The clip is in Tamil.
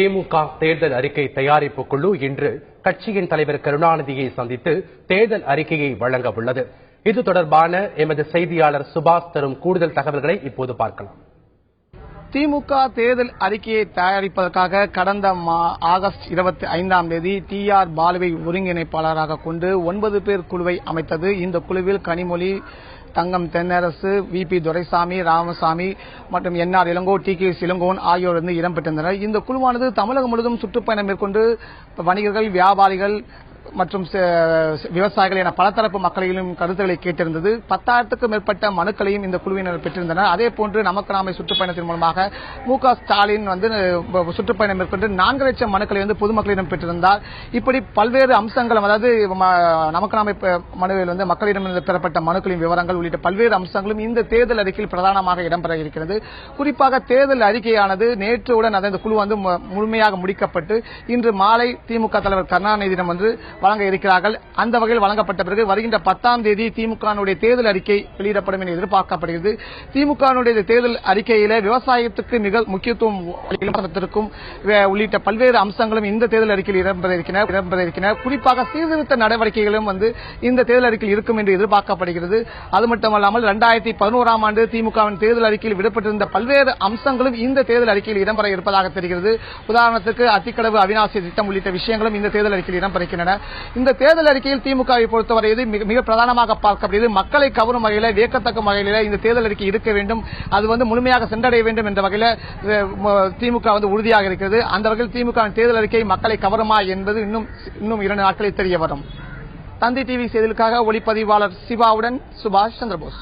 திமுக தேர்தல் அறிக்கை தயாரிப்பு குழு இன்று கட்சியின் தலைவர் கருணாநிதியை சந்தித்து தேர்தல் அறிக்கையை வழங்க உள்ளது. இது தொடர்பான எமது செய்தியாளர் சுபாஷ் தரும் கூடுதல் தகவல்களை இப்போது பார்க்கலாம். திமுக தேர்தல் அறிக்கையை தயாரிப்பதற்காக கடந்த ஆகஸ்ட் 25ஆம் தேதி TR பாலுவை ஒருங்கிணைப்பாளராக கொண்டு 9 பேர் குழுவை அமைத்தது. இந்த குழுவில் கனிமொழி, தங்கம் தென்னரசு, VP துரைசாமி, ராமசாமி மற்றும் NR இளங்கோ, TK இளங்கோவன் ஆகியோர் இடம்பெற்றிருந்தனர். இந்த குழுவானது தமிழகம் முழுவதும் சுற்றுப்பயணம் மேற்கொண்டு வணிகர்கள், வியாபாரிகள் மற்றும் விவசாயிகள் என பலதரப்பு மக்களிலும் கருத்துக்களை கேட்டிருந்தது. 10,000க்கும் மேற்பட்ட மனுக்களையும் இந்த குழுவினர் பெற்றிருந்தனர். அதேபோன்று நமக்கு நாமே சுற்றுப்பயணத்தின் மூலமாக MK ஸ்டாலின் சுற்றுப்பயணம் மேற்கொண்டு 4 லட்சம் மனுக்களை பொதுமக்களிடம் பெற்றிருந்தார். இப்படி பல்வேறு அம்சங்கள், அதாவது நமக்கு நாமே மனுவில் மக்களிடம் பெறப்பட்ட மனுக்களின் விவரங்கள் உள்ளிட்ட பல்வேறு அம்சங்களும் இந்த தேர்தல் அறிக்கையில் பிரதானமாக இடம்பெற இருக்கிறது. குறிப்பாக தேர்தல் அறிக்கையானது நேற்றுடன் இந்த குழு முழுமையாக முடிக்கப்பட்டு இன்று மாலை திமுக தலைவர் கருணாநிதியிடம் வழங்க இருக்கிறார்கள். அந்த வகையில் வழங்கப்பட்ட பிறகு வருகின்ற 10ஆம் தேதி திமுக தேர்தல் அறிக்கை வெளியிடப்படும் என எதிர்பார்க்கப்படுகிறது. திமுக தேர்தல் அறிக்கையில விவசாயத்துக்கு மிக முக்கியத்துவம் உள்ளிட்ட பல்வேறு அம்சங்களும் இந்த தேர்தல் அறிக்கையில் இடம்பெற இருக்கின்றன. குறிப்பாக சீர்திருத்த நடவடிக்கைகளும் இந்த தேர்தல் அறிக்கையில் இருக்கும் என்று எதிர்பார்க்கப்படுகிறது. அது மட்டுமல்லாமல் 2011ஆம் ஆண்டு திமுகவின் தேர்தல் அறிக்கையில் விடப்பட்டிருந்த பல்வேறு அம்சங்களும் இந்த தேர்தல் அறிக்கையில் இடம்பெற இருப்பதாக தெரிகிறது. உதாரணத்துக்கு அத்திக்கடவு அவிநாசி திட்டம் உள்ளிட்ட விஷயங்களும் இந்த தேர்தல் அறிக்கையில் இடம்பெறுகின்றன. இந்த தேர்தல் அறிக்கையில் திமுகவை பொறுத்தவரை மிக பிரதானமாக பார்க்கப்படுகிறது. மக்களை கவரும் வகையில், வியக்கத்தக்க வகையில் இந்த தேர்தல் அறிக்கை இருக்க வேண்டும், அது முழுமையாக சென்றடைய வேண்டும் என்ற வகையில் திமுக உறுதியாக இருக்கிறது. அந்த வகையில் திமுக தேர்தல் அறிக்கை மக்களை கவருமா என்பது இன்னும் 2 நாட்களில் தெரிய வரும். தந்தி டிவி செய்திகளுக்காக ஒளிப்பதிவாளர் சிவாவுடன் சுபாஷ் சந்திரபோஸ்.